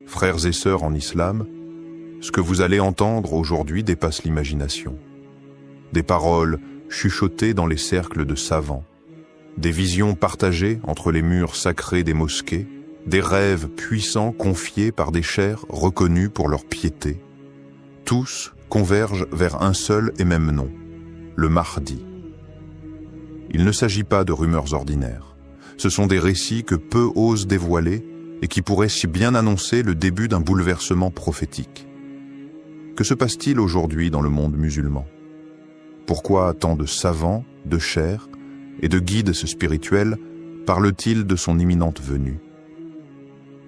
Frères et sœurs en islam, ce que vous allez entendre aujourd'hui dépasse l'imagination. Des paroles chuchotées dans les cercles de savants, des visions partagées entre les murs sacrés des mosquées, des rêves puissants confiés par des chers reconnus pour leur piété. Tous convergent vers un seul et même nom, le Mahdi. Il ne s'agit pas de rumeurs ordinaires. Ce sont des récits que peu osent dévoiler et qui pourraient si bien annoncer le début d'un bouleversement prophétique. Que se passe-t-il aujourd'hui dans le monde musulman? Pourquoi tant de savants, de chers et de guides spirituels parlent-ils de son imminente venue?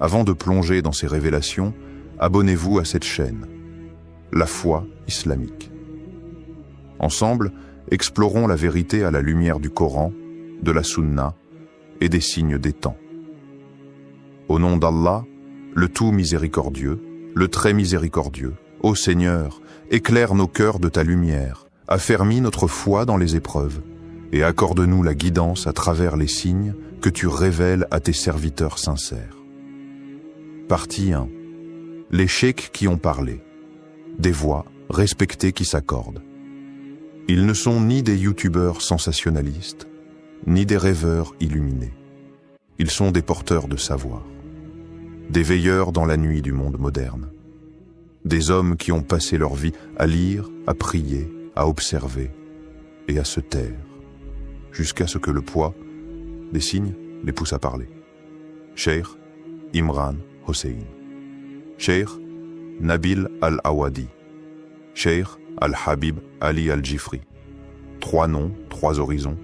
Avant de plonger dans ces révélations, abonnez-vous à cette chaîne, La Foi Islamique. Ensemble, explorons la vérité à la lumière du Coran, de la Sunna et des signes des temps. Au nom d'Allah, le tout miséricordieux, le très miséricordieux, ô Seigneur, éclaire nos cœurs de ta lumière, affermis notre foi dans les épreuves, et accorde-nous la guidance à travers les signes que tu révèles à tes serviteurs sincères. Partie 1. Les cheikhs qui ont parlé. Des voix respectées qui s'accordent. Ils ne sont ni des youtubeurs sensationnalistes, ni des rêveurs illuminés. Ils sont des porteurs de savoir, des veilleurs dans la nuit du monde moderne, des hommes qui ont passé leur vie à lire, à prier, à observer et à se taire, jusqu'à ce que le poids des signes les pousse à parler. Cheikh Imran Hossein, Cheikh Nabil Al-Awadi, Cheikh Al-Habib Ali Al-Jifri. 3 noms, 3 horizons,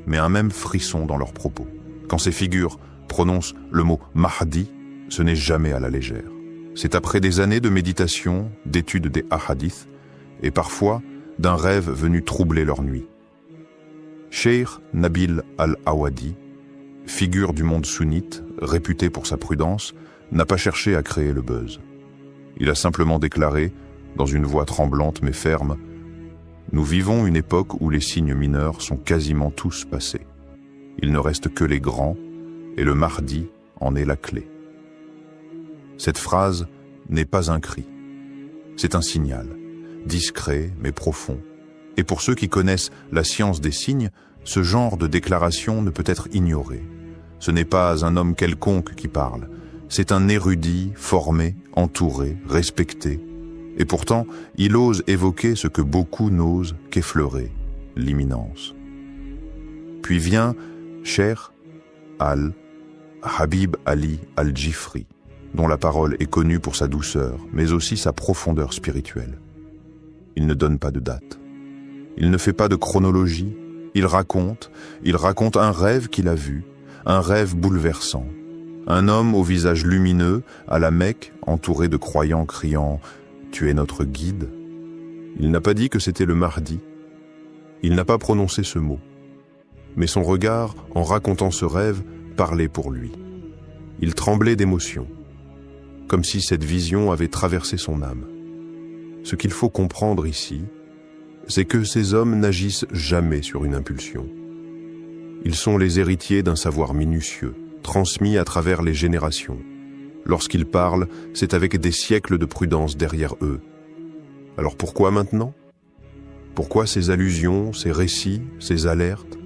mais un même frisson dans leurs propos. Quand ces figures prononcent le mot Mahdi, ce n'est jamais à la légère. C'est après des années de méditation, d'étude des hadiths, et parfois d'un rêve venu troubler leur nuit. Cheikh Nabil Al-Awadi, figure du monde sunnite, réputé pour sa prudence, n'a pas cherché à créer le buzz. Il a simplement déclaré, dans une voix tremblante mais ferme, « Nous vivons une époque où les signes mineurs sont quasiment tous passés. Il ne reste que les grands, et le Mahdi en est la clé. » Cette phrase n'est pas un cri. C'est un signal, discret mais profond. Et pour ceux qui connaissent la science des signes, ce genre de déclaration ne peut être ignoré. Ce n'est pas un homme quelconque qui parle. C'est un érudit, formé, entouré, respecté. Et pourtant, il ose évoquer ce que beaucoup n'osent qu'effleurer, l'imminence. Puis vient Cheikh Al-Habib Ali Al-Jifri, dont la parole est connue pour sa douceur, mais aussi sa profondeur spirituelle. Il ne donne pas de date. Il ne fait pas de chronologie. Il raconte un rêve qu'il a vu, un rêve bouleversant. Un homme au visage lumineux, à la Mecque, entouré de croyants criant « Tu es notre guide ». Il n'a pas dit que c'était le Mahdi. Il n'a pas prononcé ce mot. Mais son regard, en racontant ce rêve, parlait pour lui. Il tremblait d'émotion, comme si cette vision avait traversé son âme. Ce qu'il faut comprendre ici, c'est que ces hommes n'agissent jamais sur une impulsion. Ils sont les héritiers d'un savoir minutieux, transmis à travers les générations. Lorsqu'ils parlent, c'est avec des siècles de prudence derrière eux. Alors pourquoi maintenant? Pourquoi ces allusions, ces récits, ces alertes?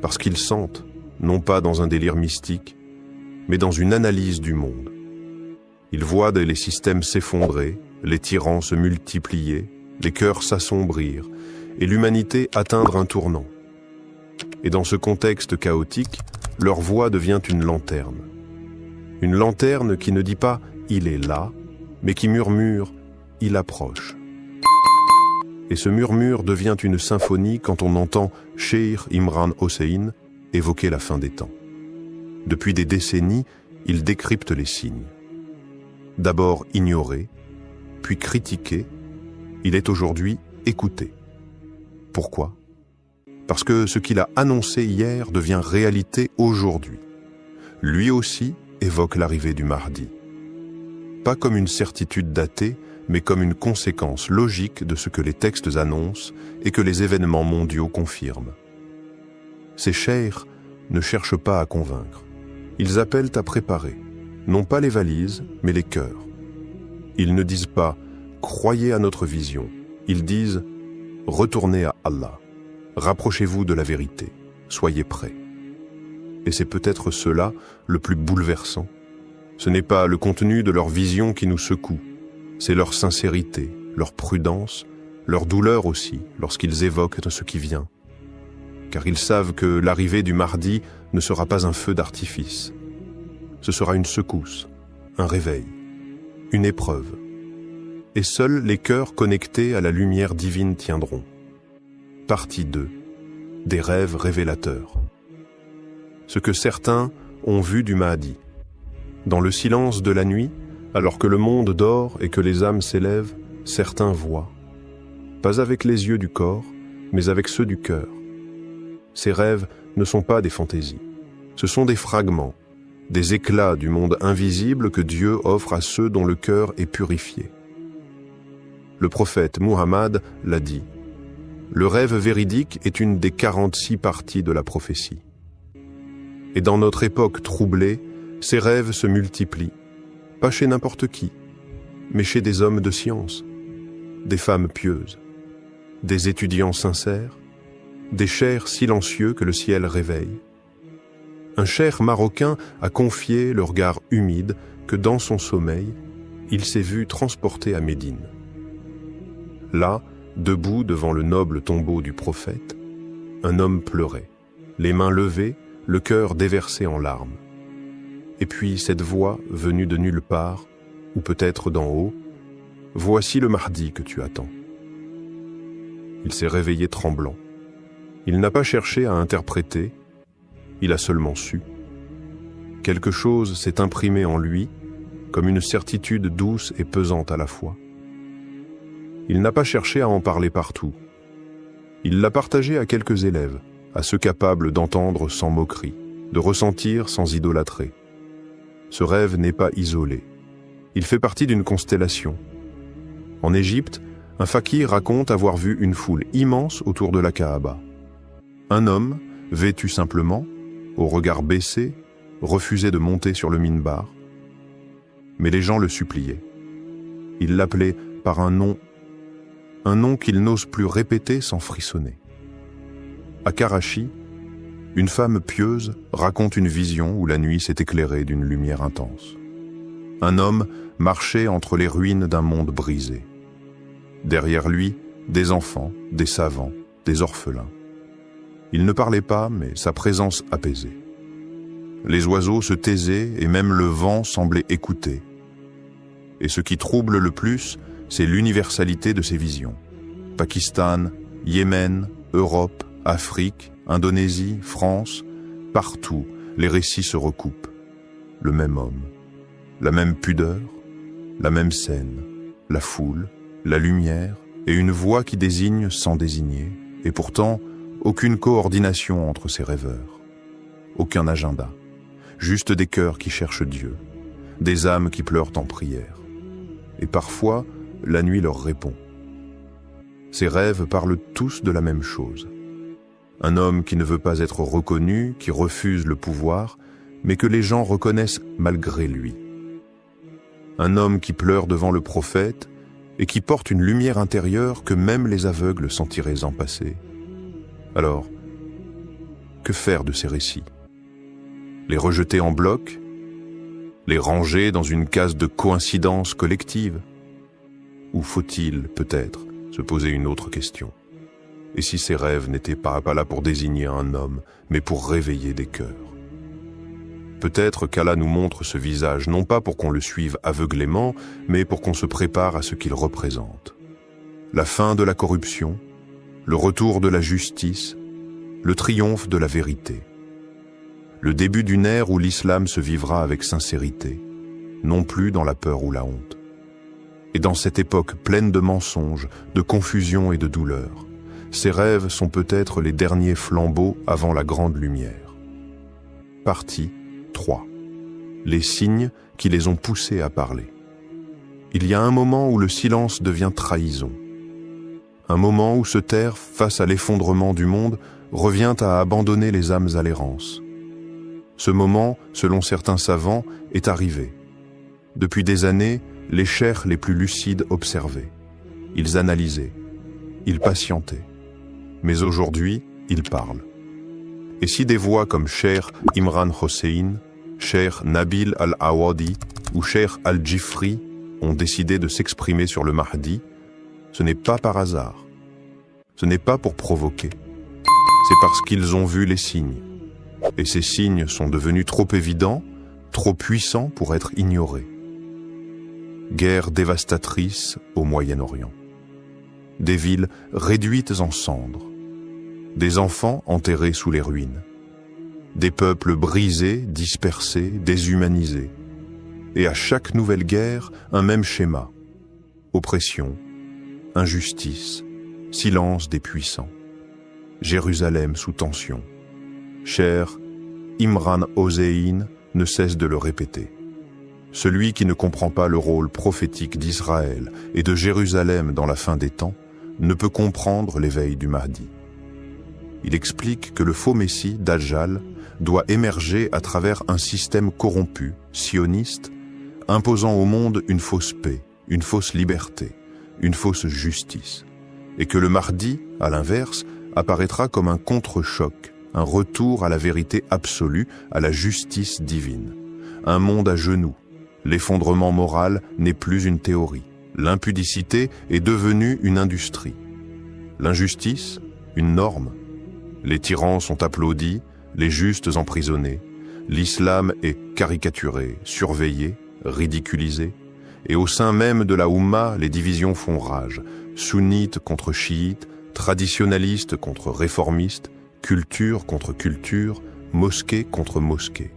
Parce qu'ils sentent, non pas dans un délire mystique, mais dans une analyse du monde. Ils voient les systèmes s'effondrer, les tyrans se multiplier, les cœurs s'assombrir et l'humanité atteindre un tournant. Et dans ce contexte chaotique, leur voix devient une lanterne. Une lanterne qui ne dit pas « il est là », mais qui murmure « il approche ». Et ce murmure devient une symphonie quand on entend Cheikh Imran Hossein évoquer la fin des temps. Depuis des décennies, il décrypte les signes. D'abord ignoré, puis critiqué, il est aujourd'hui écouté. Pourquoi? Parce que ce qu'il a annoncé hier devient réalité aujourd'hui. Lui aussi évoque l'arrivée du Mahdi. Pas comme une certitude datée, mais comme une conséquence logique de ce que les textes annoncent et que les événements mondiaux confirment. Ces cheikhs ne cherchent pas à convaincre. Ils appellent à préparer. non pas les valises, mais les cœurs. Ils ne disent pas « croyez à notre vision », ils disent « retournez à Allah, rapprochez-vous de la vérité, soyez prêts ». Et c'est peut-être cela le plus bouleversant. Ce n'est pas le contenu de leur vision qui nous secoue, c'est leur sincérité, leur prudence, leur douleur aussi lorsqu'ils évoquent ce qui vient. Car ils savent que l'arrivée du mardi ne sera pas un feu d'artifice. Ce sera une secousse, un réveil, une épreuve. Et seuls les cœurs connectés à la lumière divine tiendront. Partie 2. Des rêves révélateurs. Ce que certains ont vu du Mahdi. Dans le silence de la nuit, alors que le monde dort et que les âmes s'élèvent, certains voient. Pas avec les yeux du corps, mais avec ceux du cœur. Ces rêves ne sont pas des fantaisies. Ce sont des fragments, des éclats du monde invisible que Dieu offre à ceux dont le cœur est purifié. Le prophète Muhammad l'a dit. Le rêve véridique est une des 46 parties de la prophétie. Et dans notre époque troublée, ces rêves se multiplient, pas chez n'importe qui, mais chez des hommes de science, des femmes pieuses, des étudiants sincères, des chers silencieux que le ciel réveille. Un cheikh marocain a confié le regard humide que dans son sommeil, il s'est vu transporté à Médine. Là, debout devant le noble tombeau du prophète, un homme pleurait, les mains levées, le cœur déversé en larmes. Et puis cette voix venue de nulle part, ou peut-être d'en haut, « Voici le Mahdi que tu attends ». Il s'est réveillé tremblant. Il n'a pas cherché à interpréter, il a seulement su. Quelque chose s'est imprimé en lui, comme une certitude douce et pesante à la fois. Il n'a pas cherché à en parler partout. Il l'a partagé à quelques élèves, à ceux capables d'entendre sans moquerie, de ressentir sans idolâtrer. Ce rêve n'est pas isolé. Il fait partie d'une constellation. En Égypte, un fakir raconte avoir vu une foule immense autour de la Kaaba. Un homme, vêtu simplement, au regard baissé, refusait de monter sur le minbar. Mais les gens le suppliaient. Ils l'appelaient par un nom qu'il n'ose plus répéter sans frissonner. À Karachi, une femme pieuse raconte une vision où la nuit s'est éclairée d'une lumière intense. Un homme marchait entre les ruines d'un monde brisé. Derrière lui, des enfants, des savants, des orphelins. Il ne parlait pas, mais sa présence apaisait. Les oiseaux se taisaient et même le vent semblait écouter. Et ce qui trouble le plus, c'est l'universalité de ces visions. Pakistan, Yémen, Europe, Afrique, Indonésie, France, partout, les récits se recoupent. Le même homme, la même pudeur, la même scène, la foule, la lumière et une voix qui désigne sans désigner, et pourtant aucune coordination entre ces rêveurs, aucun agenda, juste des cœurs qui cherchent Dieu, des âmes qui pleurent en prière. Et parfois, la nuit leur répond. Ces rêves parlent tous de la même chose. Un homme qui ne veut pas être reconnu, qui refuse le pouvoir, mais que les gens reconnaissent malgré lui. Un homme qui pleure devant le prophète et qui porte une lumière intérieure que même les aveugles sentiraient en passer. Alors, que faire de ces récits? Les rejeter en bloc? Les ranger dans une case de coïncidence collective? Ou faut-il, peut-être, se poser une autre question? Et si ces rêves n'étaient pas là pour désigner un homme, mais pour réveiller des cœurs? Peut-être qu'Allah nous montre ce visage, non pas pour qu'on le suive aveuglément, mais pour qu'on se prépare à ce qu'il représente. La fin de la corruption, le retour de la justice, le triomphe de la vérité. Le début d'une ère où l'islam se vivra avec sincérité, non plus dans la peur ou la honte. Et dans cette époque pleine de mensonges, de confusion et de douleur, ces rêves sont peut-être les derniers flambeaux avant la grande lumière. Partie 3. Les signes qui les ont poussés à parler. Il y a un moment où le silence devient trahison. Un moment où se taire face à l'effondrement du monde revient à abandonner les âmes à l'errance. Ce moment, selon certains savants, est arrivé. Depuis des années, les cheikhs les plus lucides observaient. Ils analysaient. Ils patientaient. Mais aujourd'hui, ils parlent. Et si des voix comme Cheikh Imran Hossein, Cheikh Nabil Al-Awadi ou Cheikh Al-Jifri ont décidé de s'exprimer sur le Mahdi, ce n'est pas par hasard. Ce n'est pas pour provoquer. C'est parce qu'ils ont vu les signes. Et ces signes sont devenus trop évidents, trop puissants pour être ignorés. Guerre dévastatrice au Moyen-Orient. Des villes réduites en cendres. Des enfants enterrés sous les ruines. Des peuples brisés, dispersés, déshumanisés. Et à chaque nouvelle guerre, un même schéma. Oppression, injustice, silence des puissants. Jérusalem sous tension. Cher Imran Hossein ne cesse de le répéter. Celui qui ne comprend pas le rôle prophétique d'Israël et de Jérusalem dans la fin des temps ne peut comprendre l'éveil du Mahdi. Il explique que le faux Messie, Dajjal, doit émerger à travers un système corrompu, sioniste, imposant au monde une fausse paix, une fausse liberté, une fausse justice, et que le Mahdi, à l'inverse, apparaîtra comme un contre-choc, un retour à la vérité absolue, à la justice divine. Un monde à genoux. L'effondrement moral n'est plus une théorie. L'impudicité est devenue une industrie. L'injustice, une norme. Les tyrans sont applaudis, les justes emprisonnés. L'islam est caricaturé, surveillé, ridiculisé. Et au sein même de la Oumma, les divisions font rage. Sunnites contre chiites, traditionnalistes contre réformistes, culture contre culture, mosquée contre mosquée.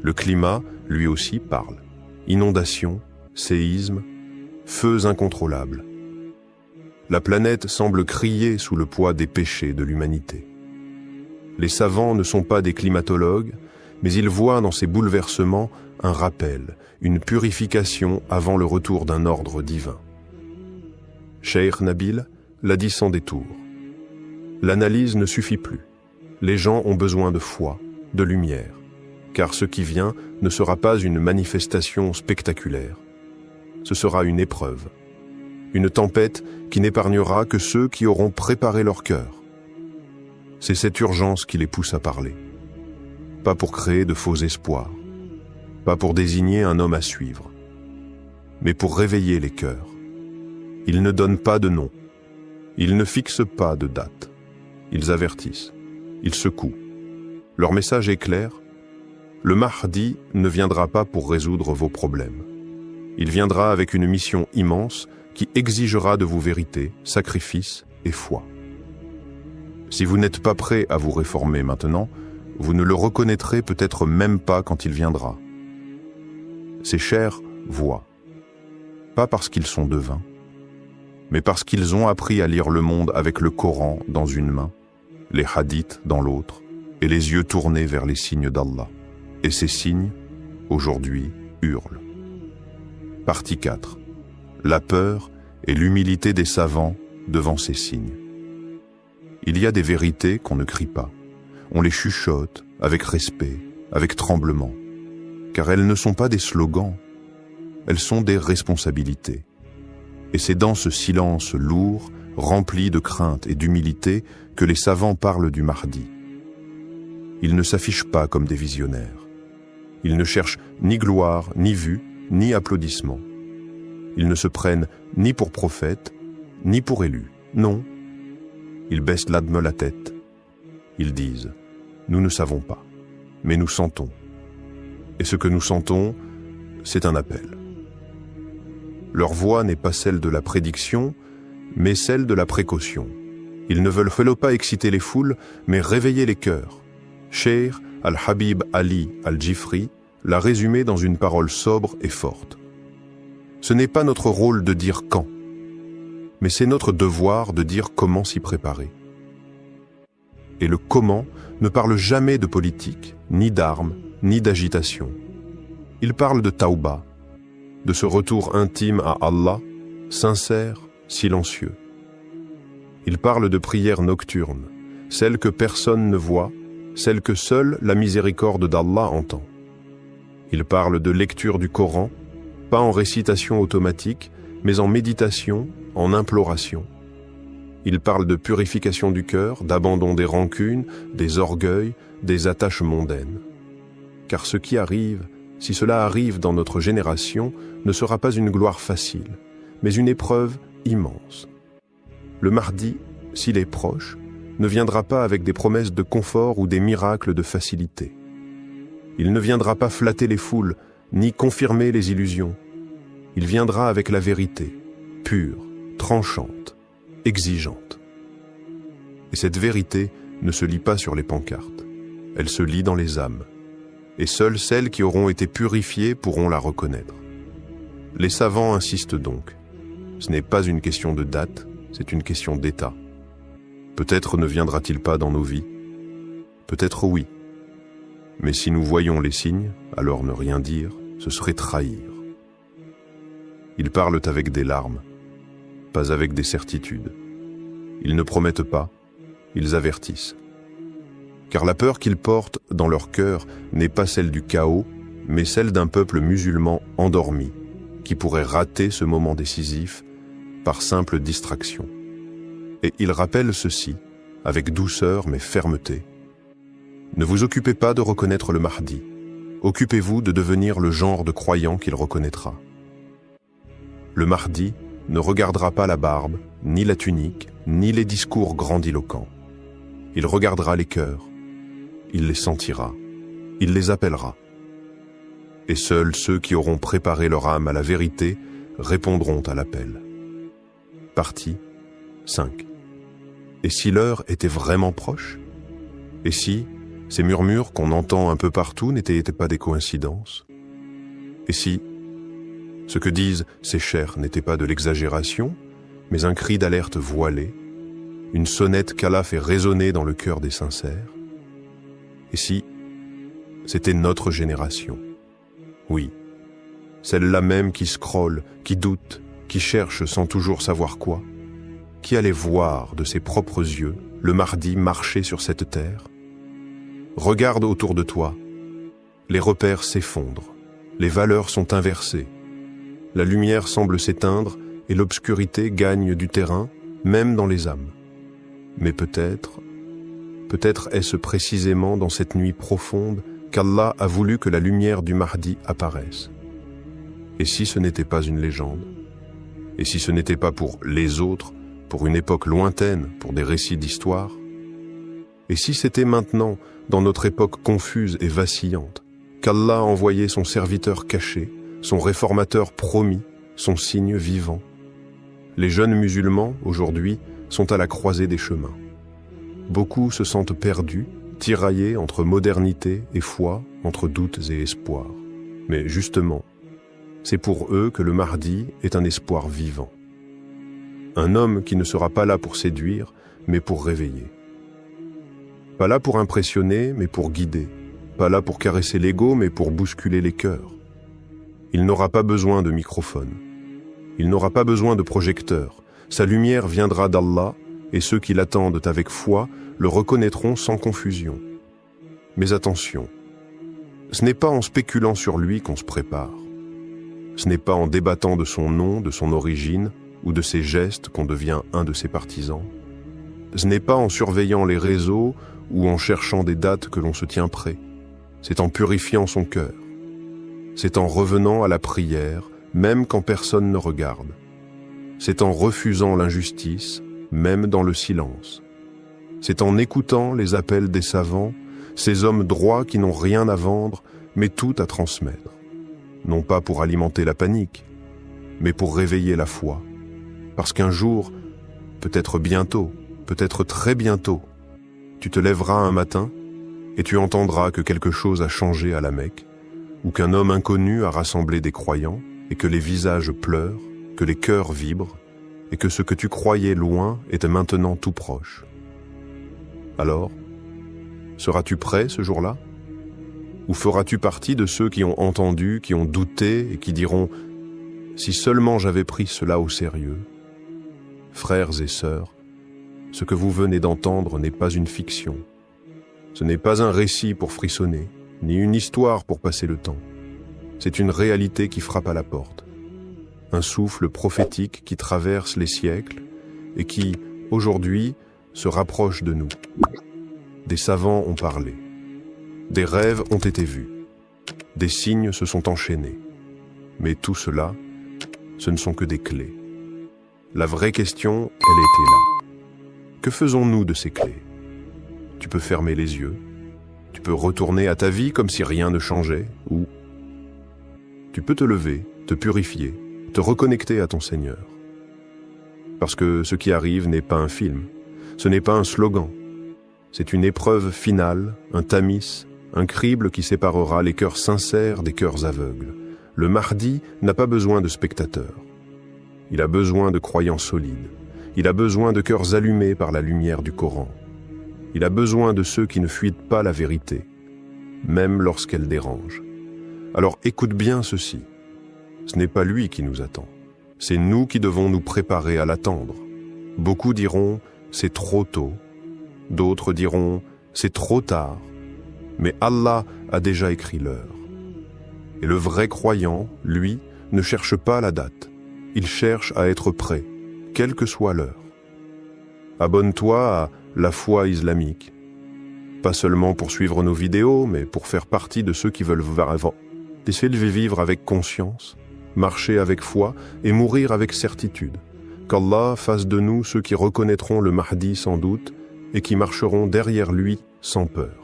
Le climat, lui aussi, parle. Inondations, séismes, feux incontrôlables. La planète semble crier sous le poids des péchés de l'humanité. Les savants ne sont pas des climatologues, mais ils voient dans ces bouleversements un rappel, une purification avant le retour d'un ordre divin. Cheikh Nabil l'a dit sans détour. L'analyse ne suffit plus. Les gens ont besoin de foi, de lumière, car ce qui vient ne sera pas une manifestation spectaculaire. Ce sera une épreuve, une tempête qui n'épargnera que ceux qui auront préparé leur cœur. C'est cette urgence qui les pousse à parler. Pas pour créer de faux espoirs, pas pour désigner un homme à suivre, mais pour réveiller les cœurs. Ils ne donnent pas de nom, ils ne fixent pas de date, ils avertissent, ils secouent. Leur message est clair. Le Mahdi ne viendra pas pour résoudre vos problèmes. Il viendra avec une mission immense qui exigera de vous vérité, sacrifice et foi. Si vous n'êtes pas prêt à vous réformer maintenant, vous ne le reconnaîtrez peut-être même pas quand il viendra. Ces chers voient, pas parce qu'ils sont devins, mais parce qu'ils ont appris à lire le monde avec le Coran dans une main, les hadiths dans l'autre, et les yeux tournés vers les signes d'Allah. Et ces signes, aujourd'hui, hurlent. Partie 4. La peur et l'humilité des savants devant ces signes. Il y a des vérités qu'on ne crie pas. On les chuchote avec respect, avec tremblement. Car elles ne sont pas des slogans, elles sont des responsabilités. Et c'est dans ce silence lourd, rempli de crainte et d'humilité, que les savants parlent du Mahdi. Ils ne s'affichent pas comme des visionnaires. Ils ne cherchent ni gloire, ni vue, ni applaudissements. Ils ne se prennent ni pour prophètes, ni pour élus. Non. Ils baissent l'adme la tête. Ils disent, nous ne savons pas, mais nous sentons. Et ce que nous sentons, c'est un appel. Leur voix n'est pas celle de la prédiction, mais celle de la précaution. Ils ne veulent pas exciter les foules, mais réveiller les cœurs. Cheikh Al-Habib Ali Al-Jifri l'a résumé dans une parole sobre et forte. Ce n'est pas notre rôle de dire quand, mais c'est notre devoir de dire comment s'y préparer. Et le comment ne parle jamais de politique, ni d'armes, ni d'agitation. Il parle de tauba, de ce retour intime à Allah, sincère, silencieux. Il parle de prières nocturnes, celles que personne ne voit, celle que seule la miséricorde d'Allah entend. Il parle de lecture du Coran, pas en récitation automatique, mais en méditation, en imploration. Il parle de purification du cœur, d'abandon des rancunes, des orgueils, des attaches mondaines. Car ce qui arrive, si cela arrive dans notre génération, ne sera pas une gloire facile, mais une épreuve immense. Le Mahdi, s'il est proche, ne viendra pas avec des promesses de confort ou des miracles de facilité. Il ne viendra pas flatter les foules, ni confirmer les illusions. Il viendra avec la vérité, pure, tranchante, exigeante. Et cette vérité ne se lit pas sur les pancartes, elle se lit dans les âmes. Et seules celles qui auront été purifiées pourront la reconnaître. Les savants insistent donc. Ce n'est pas une question de date, c'est une question d'état. Peut-être ne viendra-t-il pas dans nos vies. Peut-être oui. Mais si nous voyons les signes, alors ne rien dire, ce serait trahir. Ils parlent avec des larmes, pas avec des certitudes. Ils ne promettent pas, ils avertissent. Car la peur qu'ils portent dans leur cœur n'est pas celle du chaos, mais celle d'un peuple musulman endormi, qui pourrait rater ce moment décisif par simple distraction. Et ils rappellent ceci, avec douceur mais fermeté. Ne vous occupez pas de reconnaître le Mahdi, occupez-vous de devenir le genre de croyant qu'il reconnaîtra. Le Mahdi ne regardera pas la barbe, ni la tunique, ni les discours grandiloquents. Il regardera les cœurs, il les sentira, il les appellera. Et seuls ceux qui auront préparé leur âme à la vérité répondront à l'appel. Partie 5. Et si l'heure était vraiment proche? Et si ces murmures qu'on entend un peu partout n'étaient pas des coïncidences? Et si ce que disent ces chers n'était pas de l'exagération, mais un cri d'alerte voilé, une sonnette qu'Allah fait résonner dans le cœur des sincères? Et si c'était notre génération? Oui, celle-là même qui scrolle, qui doute, qui cherche sans toujours savoir quoi, qui allait voir de ses propres yeux le Mahdi marcher sur cette terre? Regarde autour de toi, les repères s'effondrent, les valeurs sont inversées, la lumière semble s'éteindre et l'obscurité gagne du terrain, même dans les âmes. Mais peut-être est-ce précisément dans cette nuit profonde qu'Allah a voulu que la lumière du Mahdi apparaisse. Et si ce n'était pas une légende? Et si ce n'était pas pour les autres, pour une époque lointaine, pour des récits d'histoire? Et si c'était maintenant, dans notre époque confuse et vacillante, qu'Allah envoyait son serviteur caché, son réformateur promis, son signe vivant? Les jeunes musulmans, aujourd'hui, sont à la croisée des chemins. Beaucoup se sentent perdus, tiraillés entre modernité et foi, entre doutes et espoirs. Mais justement, c'est pour eux que le Mahdi est un espoir vivant. Un homme qui ne sera pas là pour séduire, mais pour réveiller. Pas là pour impressionner, mais pour guider. Pas là pour caresser l'ego, mais pour bousculer les cœurs. Il n'aura pas besoin de microphone. Il n'aura pas besoin de projecteur. Sa lumière viendra d'Allah, et ceux qui l'attendent avec foi le reconnaîtront sans confusion. Mais attention, ce n'est pas en spéculant sur lui qu'on se prépare. Ce n'est pas en débattant de son nom, de son origine, ou de ses gestes qu'on devient un de ses partisans. Ce n'est pas en surveillant les réseaux ou en cherchant des dates que l'on se tient prêt. C'est en purifiant son cœur. C'est en revenant à la prière, même quand personne ne regarde. C'est en refusant l'injustice, même dans le silence. C'est en écoutant les appels des savants, ces hommes droits qui n'ont rien à vendre, mais tout à transmettre. Non pas pour alimenter la panique, mais pour réveiller la foi. Parce qu'un jour, peut-être bientôt, peut-être très bientôt, tu te lèveras un matin et tu entendras que quelque chose a changé à la Mecque, ou qu'un homme inconnu a rassemblé des croyants, et que les visages pleurent, que les cœurs vibrent, et que ce que tu croyais loin était maintenant tout proche. Alors, seras-tu prêt ce jour-là? Ou feras-tu partie de ceux qui ont entendu, qui ont douté et qui diront « Si seulement j'avais pris cela au sérieux ». Frères et sœurs, ce que vous venez d'entendre n'est pas une fiction. Ce n'est pas un récit pour frissonner, ni une histoire pour passer le temps. C'est une réalité qui frappe à la porte. Un souffle prophétique qui traverse les siècles et qui, aujourd'hui, se rapproche de nous. Des savants ont parlé. Des rêves ont été vus. Des signes se sont enchaînés. Mais tout cela, ce ne sont que des clés. La vraie question, elle était là. Que faisons-nous de ces clés? Tu peux fermer les yeux. Tu peux retourner à ta vie comme si rien ne changeait, ou tu peux te lever, te purifier, te reconnecter à ton Seigneur. Parce que ce qui arrive n'est pas un film, ce n'est pas un slogan. C'est une épreuve finale, un tamis, un crible qui séparera les cœurs sincères des cœurs aveugles. Le Mahdi n'a pas besoin de spectateurs. Il a besoin de croyants solides. Il a besoin de cœurs allumés par la lumière du Coran. Il a besoin de ceux qui ne fuient pas la vérité, même lorsqu'elle dérange. Alors écoute bien ceci. Ce n'est pas lui qui nous attend. C'est nous qui devons nous préparer à l'attendre. Beaucoup diront « c'est trop tôt ». D'autres diront « c'est trop tard ». Mais Allah a déjà écrit l'heure. Et le vrai croyant, lui, ne cherche pas la date. Il cherche à être prêt, quelle que soit l'heure. Abonne-toi à la foi islamique. Pas seulement pour suivre nos vidéos, mais pour faire partie de ceux qui veulent vivre avec conscience, marcher avec foi et mourir avec certitude. Qu'Allah fasse de nous ceux qui reconnaîtront le Mahdi sans doute et qui marcheront derrière lui sans peur.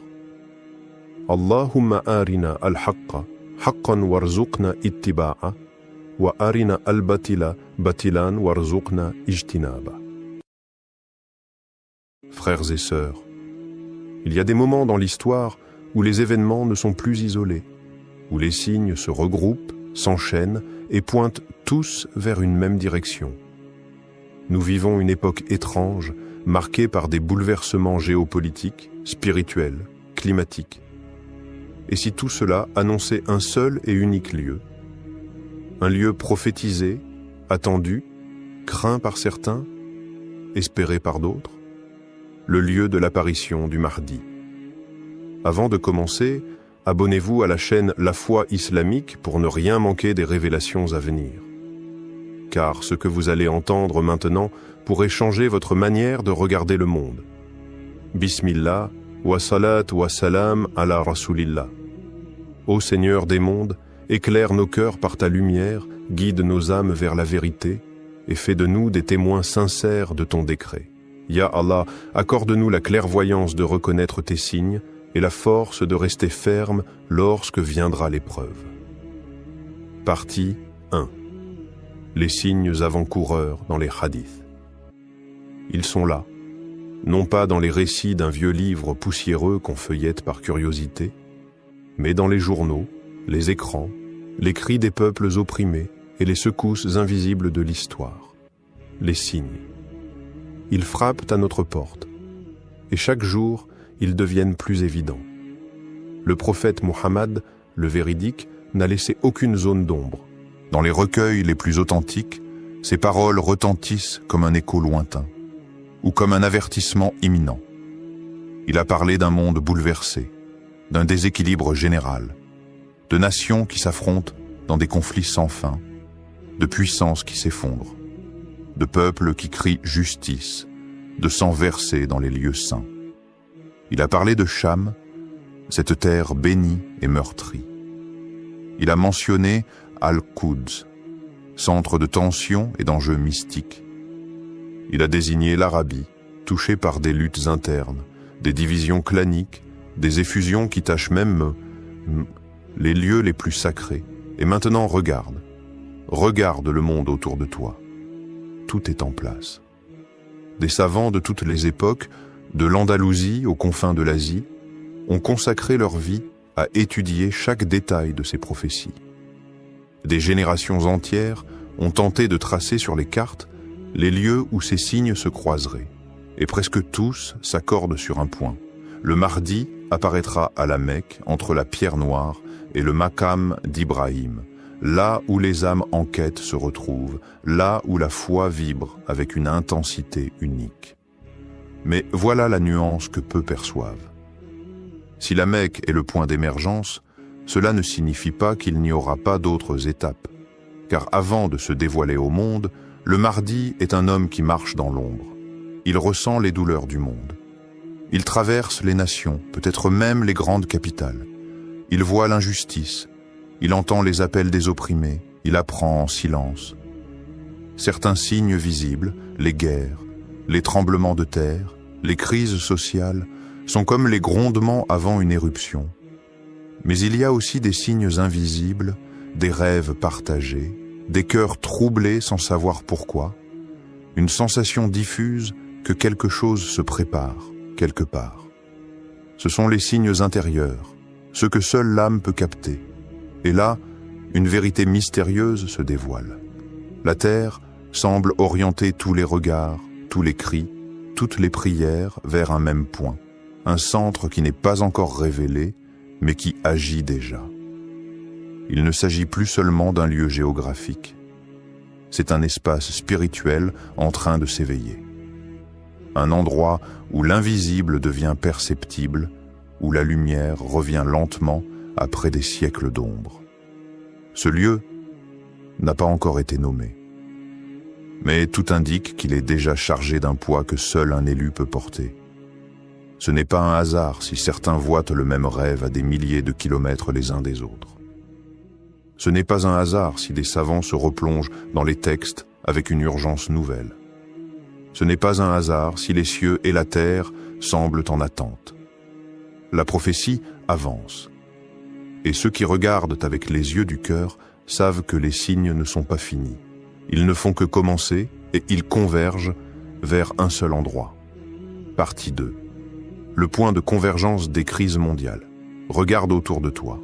Allahumma arina al-haqqa haqqan warzuqna ittiba'a wa arina al-batila batilan warzuqna ijtinaba. Frères et sœurs, il y a des moments dans l'histoire où les événements ne sont plus isolés, où les signes se regroupent, s'enchaînent et pointent tous vers une même direction. Nous vivons une époque étrange, marquée par des bouleversements géopolitiques, spirituels, climatiques. Et si tout cela annonçait un seul et unique lieu, un lieu prophétisé, attendu, craint par certains, espéré par d'autres, le lieu de l'apparition du Mahdi. Avant de commencer, abonnez-vous à la chaîne La Foi Islamique pour ne rien manquer des révélations à venir. Car ce que vous allez entendre maintenant pourrait changer votre manière de regarder le monde. Bismillah, wa salat wa salam ala Rasulillah. Ô Seigneur des mondes, éclaire nos cœurs par ta lumière, guide nos âmes vers la vérité et fais de nous des témoins sincères de ton décret. Ya Allah, accorde-nous la clairvoyance de reconnaître tes signes et la force de rester ferme lorsque viendra l'épreuve. Partie 1. Les signes avant-coureurs dans les hadiths. Ils sont là, non pas dans les récits d'un vieux livre poussiéreux qu'on feuillette par curiosité, mais dans les journaux, les écrans, les cris des peuples opprimés et les secousses invisibles de l'histoire. Les signes. Ils frappent à notre porte, et chaque jour, ils deviennent plus évidents. Le prophète Muhammad, le véridique, n'a laissé aucune zone d'ombre. Dans les recueils les plus authentiques, ses paroles retentissent comme un écho lointain, ou comme un avertissement imminent. Il a parlé d'un monde bouleversé, d'un déséquilibre général, de nations qui s'affrontent dans des conflits sans fin, de puissances qui s'effondrent, de peuples qui crient justice, de sang versé dans les lieux saints. Il a parlé de Cham, cette terre bénie et meurtrie. Il a mentionné Al-Quds, centre de tensions et d'enjeux mystiques. Il a désigné l'Arabie, touchée par des luttes internes, des divisions claniques, des effusions qui tachent même les lieux les plus sacrés. Et maintenant, regarde le monde autour de toi. Tout est en place. Des savants de toutes les époques, de l'Andalousie aux confins de l'Asie, ont consacré leur vie à étudier chaque détail de ces prophéties. Des générations entières ont tenté de tracer sur les cartes les lieux où ces signes se croiseraient. Et presque tous s'accordent sur un point. Le Mahdi apparaîtra à la Mecque entre la pierre noire et le Maqam d'Ibrahim, là où les âmes en quête se retrouvent, là où la foi vibre avec une intensité unique. Mais voilà la nuance que peu perçoivent. Si la Mecque est le point d'émergence, cela ne signifie pas qu'il n'y aura pas d'autres étapes. Car avant de se dévoiler au monde, le Mahdi est un homme qui marche dans l'ombre. Il ressent les douleurs du monde. Il traverse les nations, peut-être même les grandes capitales. Il voit l'injustice, il entend les appels des opprimés, il apprend en silence. Certains signes visibles, les guerres, les tremblements de terre, les crises sociales, sont comme les grondements avant une éruption. Mais il y a aussi des signes invisibles, des rêves partagés, des cœurs troublés sans savoir pourquoi, une sensation diffuse que quelque chose se prépare, quelque part. Ce sont les signes intérieurs, ceux que seule l'âme peut capter. Et là, une vérité mystérieuse se dévoile. La terre semble orienter tous les regards, tous les cris, toutes les prières vers un même point, un centre qui n'est pas encore révélé, mais qui agit déjà. Il ne s'agit plus seulement d'un lieu géographique. C'est un espace spirituel en train de s'éveiller. Un endroit où l'invisible devient perceptible, où la lumière revient lentement après des siècles d'ombre. Ce lieu n'a pas encore été nommé. Mais tout indique qu'il est déjà chargé d'un poids que seul un élu peut porter. Ce n'est pas un hasard si certains voient le même rêve à des milliers de kilomètres les uns des autres. Ce n'est pas un hasard si des savants se replongent dans les textes avec une urgence nouvelle. Ce n'est pas un hasard si les cieux et la terre semblent en attente. La prophétie avance. Et ceux qui regardent avec les yeux du cœur savent que les signes ne sont pas finis. Ils ne font que commencer et ils convergent vers un seul endroit. Partie 2. Le point de convergence des crises mondiales. Regarde autour de toi.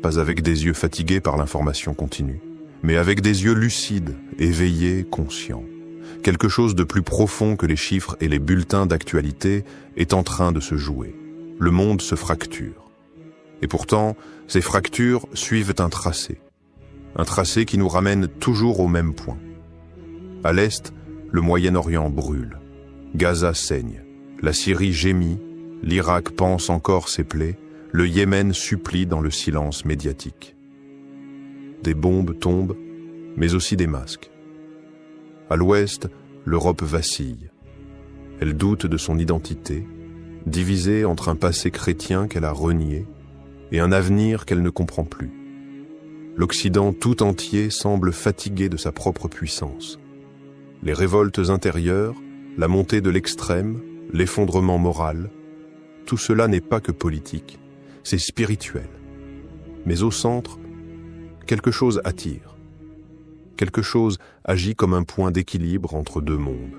Pas avec des yeux fatigués par l'information continue, mais avec des yeux lucides, éveillés, conscients. Quelque chose de plus profond que les chiffres et les bulletins d'actualité est en train de se jouer. Le monde se fracture. Et pourtant, ces fractures suivent un tracé. Un tracé qui nous ramène toujours au même point. À l'est, le Moyen-Orient brûle. Gaza saigne. La Syrie gémit. L'Irak panse encore ses plaies. Le Yémen supplie dans le silence médiatique. Des bombes tombent, mais aussi des masques. À l'ouest, l'Europe vacille. Elle doute de son identité, divisée entre un passé chrétien qu'elle a renié et un avenir qu'elle ne comprend plus. L'Occident tout entier semble fatigué de sa propre puissance. Les révoltes intérieures, la montée de l'extrême, l'effondrement moral, tout cela n'est pas que politique, c'est spirituel. Mais au centre, quelque chose attire. Quelque chose agit comme un point d'équilibre entre deux mondes,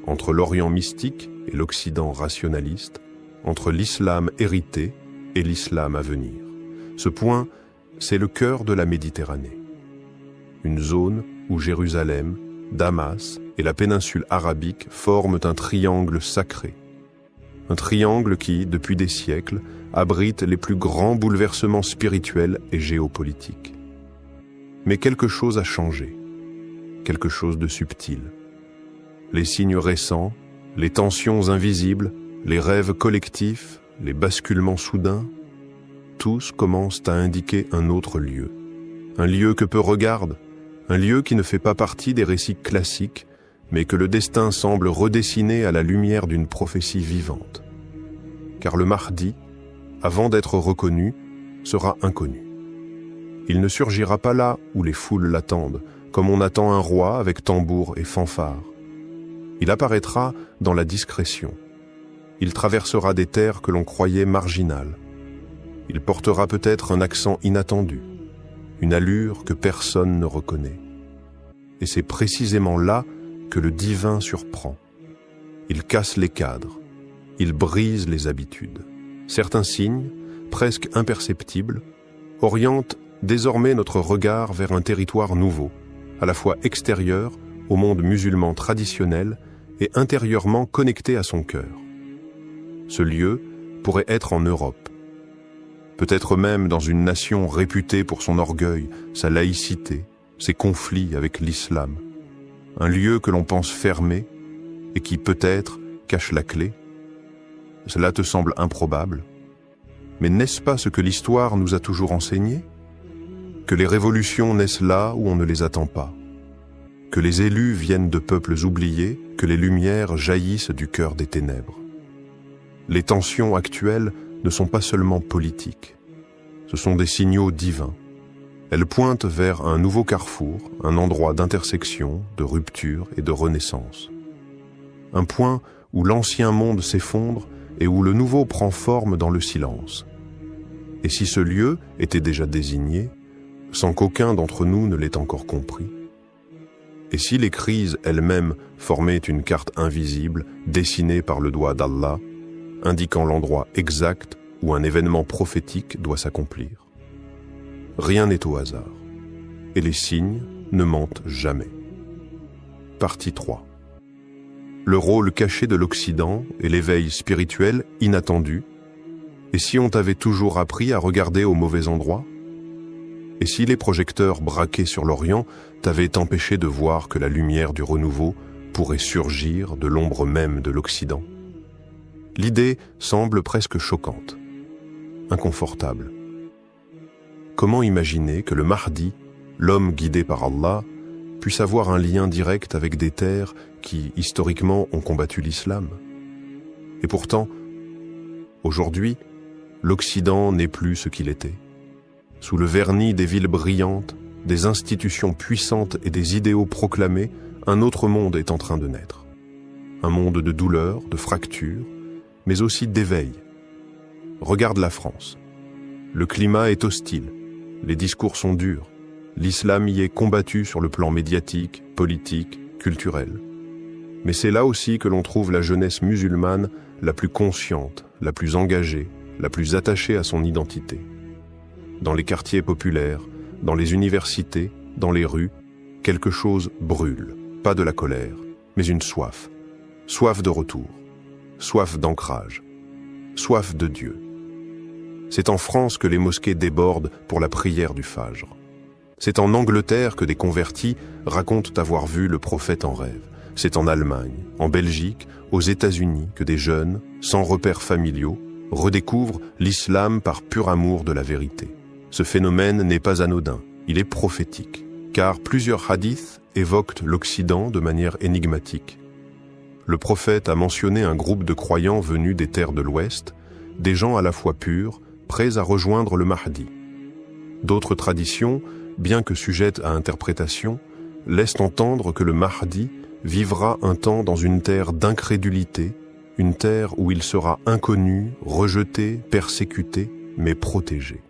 entre l'Orient mystique et l'Occident rationaliste, entre l'islam hérité et l'islam à venir. Ce point, c'est le cœur de la Méditerranée. Une zone où Jérusalem, Damas et la péninsule arabique forment un triangle sacré. Un triangle qui, depuis des siècles, abrite les plus grands bouleversements spirituels et géopolitiques. Mais quelque chose a changé, quelque chose de subtil. Les signes récents, les tensions invisibles, les rêves collectifs, les basculements soudains, tous commencent à indiquer un autre lieu. Un lieu que peu regardent, un lieu qui ne fait pas partie des récits classiques, mais que le destin semble redessiner à la lumière d'une prophétie vivante. Car le Mahdi, avant d'être reconnu, sera inconnu. Il ne surgira pas là où les foules l'attendent, comme on attend un roi avec tambour et fanfare. Il apparaîtra dans la discrétion. Il traversera des terres que l'on croyait marginales. Il portera peut-être un accent inattendu, une allure que personne ne reconnaît. Et c'est précisément là que le divin surprend. Il casse les cadres, il brise les habitudes. Certains signes, presque imperceptibles, orientent désormais notre regard vers un territoire nouveau, à la fois extérieur au monde musulman traditionnel et intérieurement connecté à son cœur. Ce lieu pourrait être en Europe, peut-être même dans une nation réputée pour son orgueil, sa laïcité, ses conflits avec l'islam. Un lieu que l'on pense fermé et qui peut-être cache la clé. Cela te semble improbable? Mais n'est-ce pas ce que l'histoire nous a toujours enseigné? Que les révolutions naissent là où on ne les attend pas, que les élus viennent de peuples oubliés, que les lumières jaillissent du cœur des ténèbres. Les tensions actuelles ne sont pas seulement politiques, ce sont des signaux divins. Elles pointent vers un nouveau carrefour, un endroit d'intersection, de rupture et de renaissance. Un point où l'ancien monde s'effondre et où le nouveau prend forme dans le silence. Et si ce lieu était déjà désigné, sans qu'aucun d'entre nous ne l'ait encore compris? Et si les crises elles-mêmes formaient une carte invisible, dessinée par le doigt d'Allah, indiquant l'endroit exact où un événement prophétique doit s'accomplir? Rien n'est au hasard, et les signes ne mentent jamais. Partie 3. Le rôle caché de l'Occident et l'éveil spirituel inattendu. Et si on t'avait toujours appris à regarder au mauvais endroit? Et si les projecteurs braqués sur l'Orient t'avaient empêché de voir que la lumière du renouveau pourrait surgir de l'ombre même de l'Occident? L'idée semble presque choquante, inconfortable. Comment imaginer que le Mahdi, l'homme guidé par Allah, puisse avoir un lien direct avec des terres qui, historiquement, ont combattu l'islam? Et pourtant, aujourd'hui, l'Occident n'est plus ce qu'il était. Sous le vernis des villes brillantes, des institutions puissantes et des idéaux proclamés, un autre monde est en train de naître. Un monde de douleur, de fractures, mais aussi d'éveil. Regarde la France. Le climat est hostile, les discours sont durs, l'islam y est combattu sur le plan médiatique, politique, culturel. Mais c'est là aussi que l'on trouve la jeunesse musulmane la plus consciente, la plus engagée, la plus attachée à son identité. Dans les quartiers populaires, dans les universités, dans les rues, quelque chose brûle, pas de la colère, mais une soif. Soif de retour, soif d'ancrage, soif de Dieu. C'est en France que les mosquées débordent pour la prière du Fajr. C'est en Angleterre que des convertis racontent avoir vu le prophète en rêve. C'est en Allemagne, en Belgique, aux États-Unis que des jeunes, sans repères familiaux, redécouvrent l'islam par pur amour de la vérité. Ce phénomène n'est pas anodin, il est prophétique, car plusieurs hadiths évoquent l'Occident de manière énigmatique. Le prophète a mentionné un groupe de croyants venus des terres de l'Ouest, des gens à la fois purs, prêts à rejoindre le Mahdi. D'autres traditions, bien que sujettes à interprétation, laissent entendre que le Mahdi vivra un temps dans une terre d'incrédulité, une terre où il sera inconnu, rejeté, persécuté, mais protégé.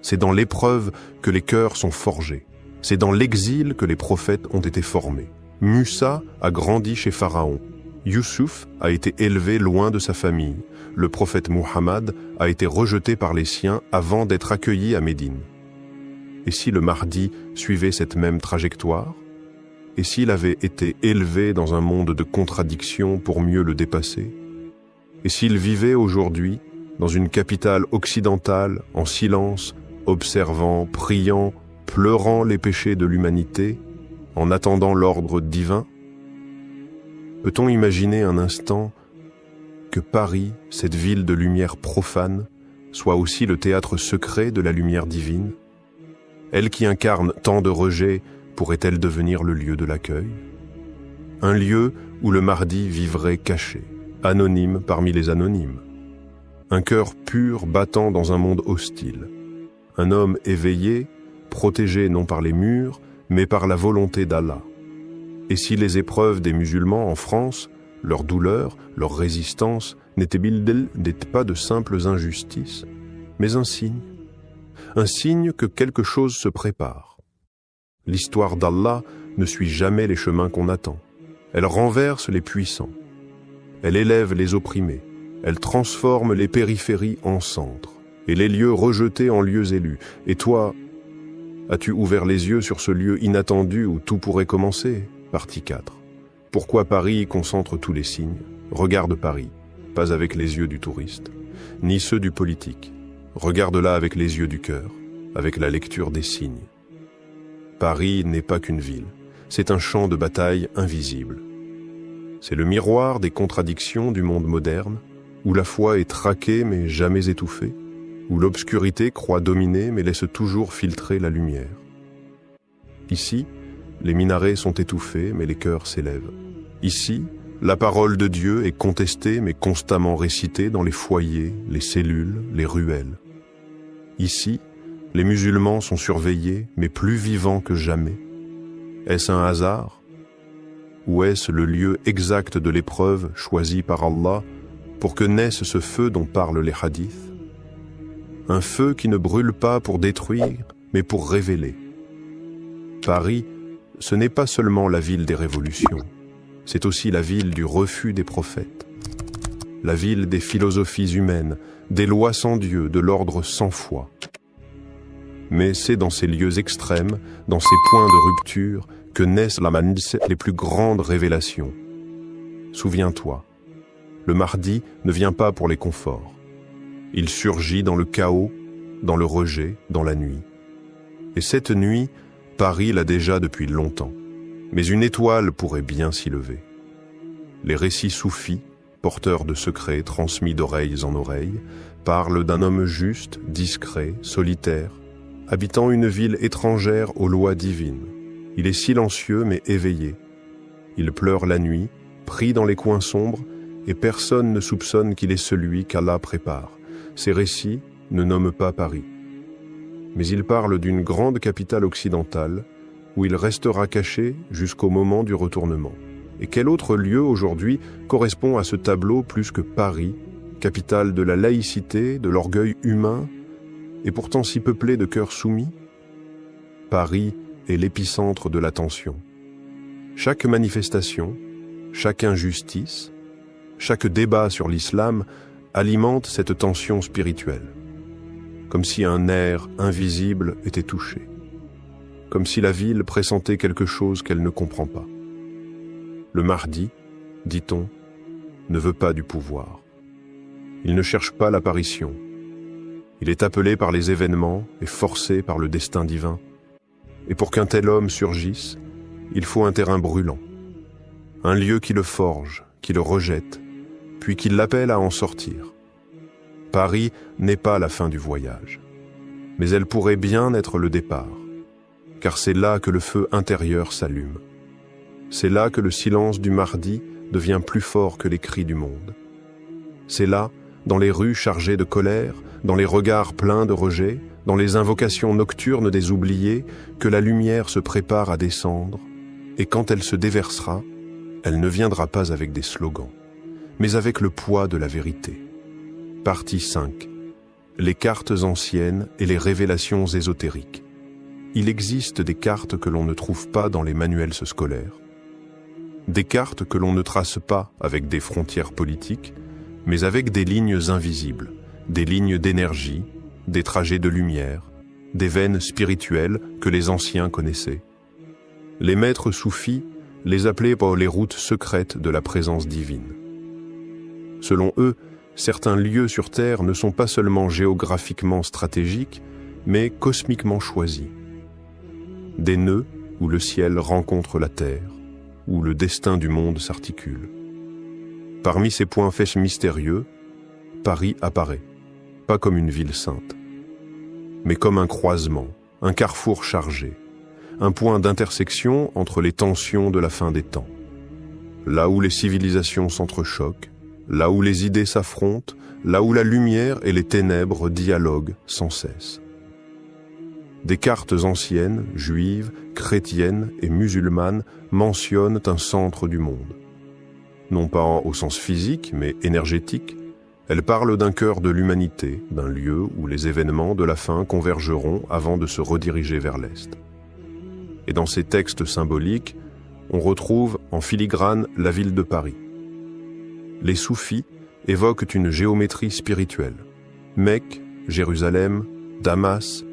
C'est dans l'épreuve que les cœurs sont forgés. C'est dans l'exil que les prophètes ont été formés. Musa a grandi chez Pharaon. Youssouf a été élevé loin de sa famille. Le prophète Muhammad a été rejeté par les siens avant d'être accueilli à Médine. Et si le Mahdi suivait cette même trajectoire? Et s'il avait été élevé dans un monde de contradictions pour mieux le dépasser? Et s'il vivait aujourd'hui dans une capitale occidentale, en silence, observant, priant, pleurant les péchés de l'humanité, en attendant l'ordre divin? Peut-on imaginer un instant que Paris, cette ville de lumière profane, soit aussi le théâtre secret de la lumière divine? Elle qui incarne tant de rejets, pourrait-elle devenir le lieu de l'accueil? Un lieu où le Mahdi vivrait caché, anonyme parmi les anonymes. Un cœur pur battant dans un monde hostile. Un homme éveillé, protégé non par les murs, mais par la volonté d'Allah. Et si les épreuves des musulmans en France, leur douleur, leur résistance, n'étaient pas de simples injustices, mais un signe que quelque chose se prépare. L'histoire d'Allah ne suit jamais les chemins qu'on attend. Elle renverse les puissants. Elle élève les opprimés. Elle transforme les périphéries en centres et les lieux rejetés en lieux élus. Et toi, as-tu ouvert les yeux sur ce lieu inattendu où tout pourrait commencer? Partie 4. Pourquoi Paris concentre tous les signes? Regarde Paris, pas avec les yeux du touriste, ni ceux du politique. Regarde-la avec les yeux du cœur, avec la lecture des signes. Paris n'est pas qu'une ville, c'est un champ de bataille invisible. C'est le miroir des contradictions du monde moderne, où la foi est traquée mais jamais étouffée. où l'obscurité croit dominer mais laisse toujours filtrer la lumière. Ici, les minarets sont étouffés mais les cœurs s'élèvent. Ici, la parole de Dieu est contestée mais constamment récitée dans les foyers, les cellules, les ruelles. Ici, les musulmans sont surveillés mais plus vivants que jamais. Est-ce un hasard? Ou est-ce le lieu exact de l'épreuve choisi par Allah pour que naisse ce feu dont parlent les hadiths? Un feu qui ne brûle pas pour détruire, mais pour révéler. Paris, ce n'est pas seulement la ville des révolutions, c'est aussi la ville du refus des prophètes, la ville des philosophies humaines, des lois sans Dieu, de l'ordre sans foi. Mais c'est dans ces lieux extrêmes, dans ces points de rupture, que naissent les plus grandes révélations. Souviens-toi, le Mahdi ne vient pas pour les conforts. Il surgit dans le chaos, dans le rejet, dans la nuit. Et cette nuit, Paris l'a déjà depuis longtemps. Mais une étoile pourrait bien s'y lever. Les récits soufis, porteurs de secrets transmis d'oreilles en oreilles, parlent d'un homme juste, discret, solitaire, habitant une ville étrangère aux lois divines. Il est silencieux mais éveillé. Il pleure la nuit, pris dans les coins sombres, et personne ne soupçonne qu'il est celui qu'Allah prépare. Ces récits ne nomment pas Paris. Mais ils parlent d'une grande capitale occidentale, où il restera caché jusqu'au moment du retournement. Et quel autre lieu aujourd'hui correspond à ce tableau plus que Paris, capitale de la laïcité, de l'orgueil humain, et pourtant si peuplée de cœurs soumis? Paris est l'épicentre de la tension. Chaque manifestation, chaque injustice, chaque débat sur l'islam alimente cette tension spirituelle, comme si un nerf invisible était touché, comme si la ville pressentait quelque chose qu'elle ne comprend pas. Le Mahdi, dit-on, ne veut pas du pouvoir. Il ne cherche pas l'apparition. Il est appelé par les événements et forcé par le destin divin. Et pour qu'un tel homme surgisse, il faut un terrain brûlant, un lieu qui le forge, qui le rejette, puis qui l'appelle à en sortir. Paris n'est pas la fin du voyage, mais elle pourrait bien être le départ, car c'est là que le feu intérieur s'allume. C'est là que le silence du Mahdi devient plus fort que les cris du monde. C'est là, dans les rues chargées de colère, dans les regards pleins de rejet, dans les invocations nocturnes des oubliés, que la lumière se prépare à descendre, et quand elle se déversera, elle ne viendra pas avec des slogans, mais avec le poids de la vérité. Partie 5. Les cartes anciennes et les révélations ésotériques. Il existe des cartes que l'on ne trouve pas dans les manuels scolaires, des cartes que l'on ne trace pas avec des frontières politiques, mais avec des lignes invisibles, des lignes d'énergie, des trajets de lumière, des veines spirituelles que les anciens connaissaient. Les maîtres soufis les appelaient par les routes secrètes de la présence divine. Selon eux, certains lieux sur Terre ne sont pas seulement géographiquement stratégiques, mais cosmiquement choisis. Des nœuds où le ciel rencontre la Terre, où le destin du monde s'articule. Parmi ces points faits mystérieux, Paris apparaît, pas comme une ville sainte, mais comme un croisement, un carrefour chargé, un point d'intersection entre les tensions de la fin des temps. Là où les civilisations s'entrechoquent, là où les idées s'affrontent, là où la lumière et les ténèbres dialoguent sans cesse. Des cartes anciennes, juives, chrétiennes et musulmanes mentionnent un centre du monde. Non pas au sens physique, mais énergétique, elles parlent d'un cœur de l'humanité, d'un lieu où les événements de la fin convergeront avant de se rediriger vers l'Est. Et dans ces textes symboliques, on retrouve en filigrane la ville de Paris. Les soufis évoquent une géométrie spirituelle. Mecque, Jérusalem, Damas,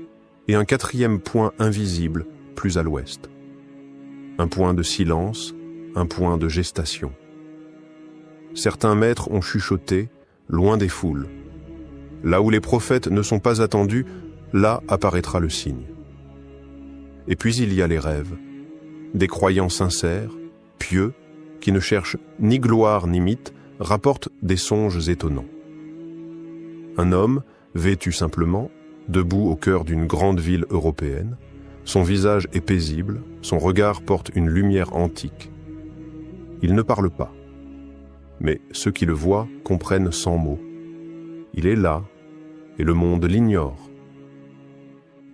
et un quatrième point invisible plus à l'ouest. Un point de silence, un point de gestation. Certains maîtres ont chuchoté, loin des foules. Là où les prophètes ne sont pas attendus, là apparaîtra le signe. Et puis il y a les rêves, des croyants sincères, pieux, qui ne cherchent ni gloire ni mythe, rapportent des songes étonnants. Un homme, vêtu simplement, debout au cœur d'une grande ville européenne. Son visage est paisible, son regard porte une lumière antique. Il ne parle pas, mais ceux qui le voient comprennent sans mots. Il est là, et le monde l'ignore.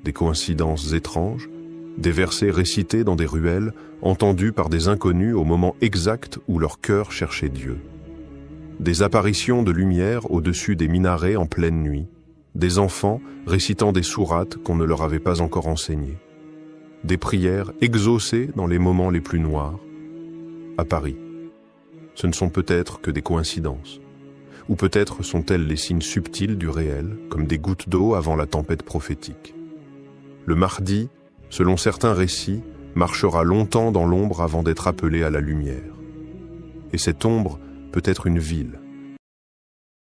Des coïncidences étranges, des versets récités dans des ruelles, entendus par des inconnus au moment exact où leur cœur cherchait Dieu. Des apparitions de lumière au-dessus des minarets en pleine nuit, des enfants récitant des sourates qu'on ne leur avait pas encore enseignées, des prières exaucées dans les moments les plus noirs. À Paris, ce ne sont peut-être que des coïncidences, ou peut-être sont-elles les signes subtils du réel, comme des gouttes d'eau avant la tempête prophétique. Le Mahdi, selon certains récits, marchera longtemps dans l'ombre avant d'être appelé à la lumière. Et cette ombre peut être une ville,